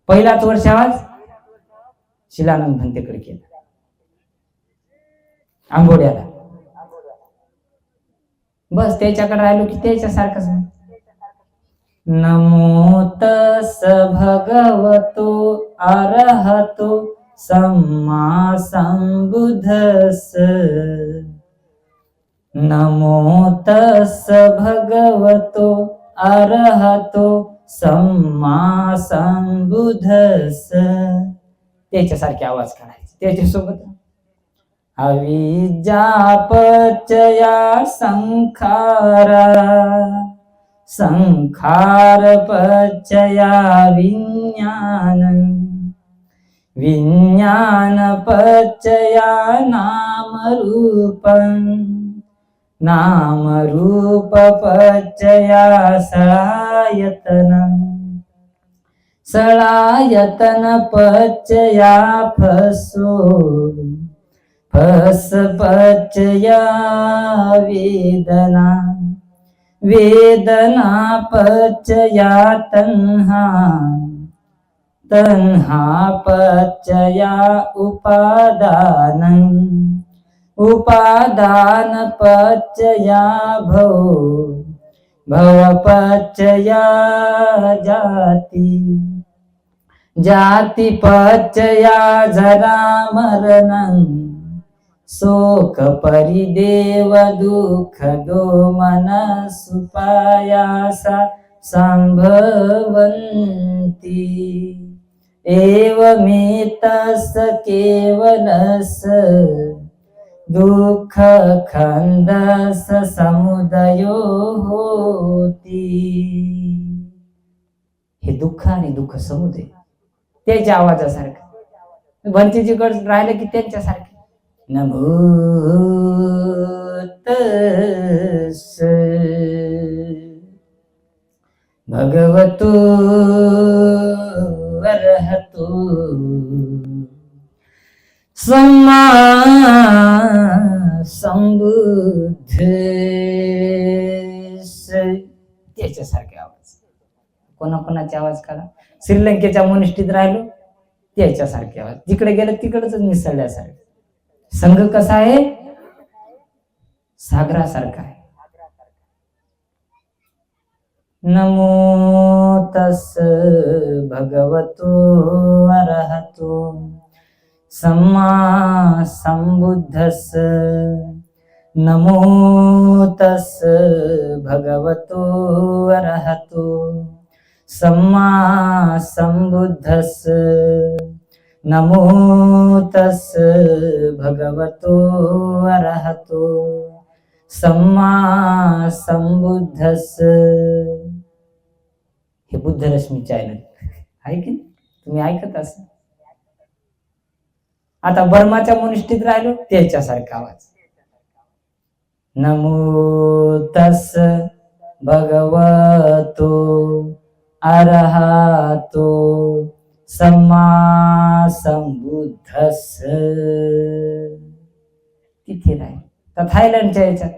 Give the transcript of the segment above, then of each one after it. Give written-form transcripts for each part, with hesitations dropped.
पहिलाच वर्ष आवाज शिलानंद भंतेकडे केला आंबोड्याला. बस त्याच्याकडे राहिलो की त्याच्यासारखंच. नमो तस् भगवतो अरहतो सम्मा संबुद्धस्स. नमो तस् भगवतो अरहतो सम्मा संबुद्धस्स. त्याच्यासारखे आवाज काढायचे त्याच्यासोबत. अविद्यापचया संखारा संखारपचया विज्ञानं विज्ञानपचया नामरूपं नामरूपपचया सलायतनं सलायतनपचया फसो फसपचया वेदना वेदनापचया तन्हा तन्हापचया उपादानं उपादानपचया भव भवपचया जाति जातिपचया जरामरणं शोक परिदेव दुःख दोमनसुपायासा संभवन्ति. एवमेतस् केवलस् दुःख खंडस समुदयो होती. हे दुःख आणि दुःख समुदय त्याच्या आवाजासारखं. भंतेजीकडे राहिलं की त्यांच्यासारखे. नमो तस् भगवतो अरहतो सम्मा संबुद्धस्स. त्याच्यासारखे आवाज. कोणाकोणाचे आवाज काढा. श्रीलंकेच्या मोनिस्टीत राहिलो त्याच्यासारखे आवाज. जिकडे गेलं तिकडच मिसळल्यासारखे. संघ कसा आहे सागरासारखा आहे. नमो तस् भगवतो अरहतो सम्मा संबुद्धस्स. नमो तस् भगवतो अरहतो सम्मा संबुद्धस्स. नमो तस् भगवतो अरहतो सम्मा संबुद्धस्स. हे बुद्ध रश्मी चॅनल आहे की तुम्ही ऐकत असाल. आता बर्माच्या मोनिस्टीत राहिलो त्याच्यासारखा आवाज. नमो तस् भगवतो अरहतो सम्मा संबुद्धस्स. तिथे राहील. तर थायलंडच्या याच्यात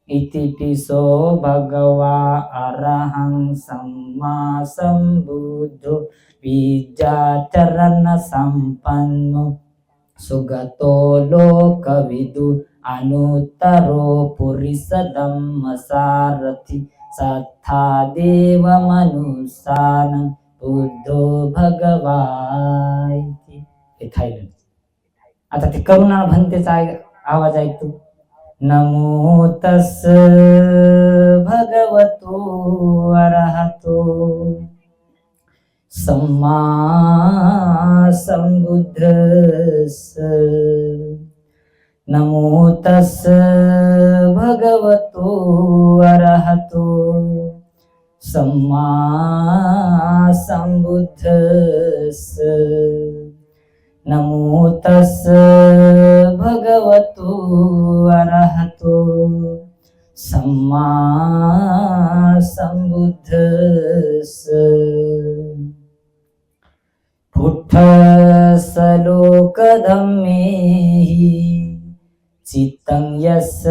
इति पिसो भगवा अरहं सम्मा संबुद्धो विद्याचरण संपन्नो सुगतो लोकविदु अनुत्तरो पुरुष धम्म सारथी सत्था देव मनुष्यान बुद्धो भगवान. हे थायलंड. आता ते करुणा भंतेचा आवाज ऐकतो. नमो तस् भगवतो अरहतो सम्मा संबुद्धस्स. नमो तस् भगवतो अरहतो सम्मा संबुद्धस्स. नमो तस् भगवतो अरहतो सम्मा संबुद्धस्स. पुट्ठसलोकधम्मेहि चित्तं यस्य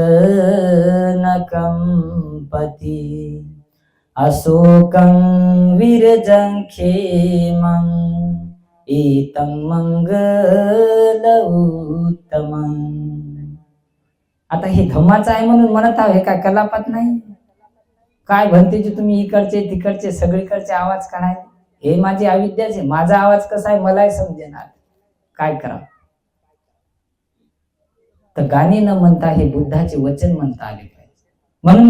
न कंपति अशोकं विरजं क्षेमं एतं मंगल उत्तमं. आता हे धम्माचं आहे म्हणून म्हणत आहो, हे काय कलापात नाही. काय भंतेजी तुम्ही इकडचे तिकडचे सगळीकडचे आवाज काढाय, हे माझी अविद्याच आहे. माझा आवाज कसा आहे मलाही समजेना, काय करावं. तर गाणी न म्हणता हे बुद्धाचे वचन म्हणता आले पाहिजे. म्हणून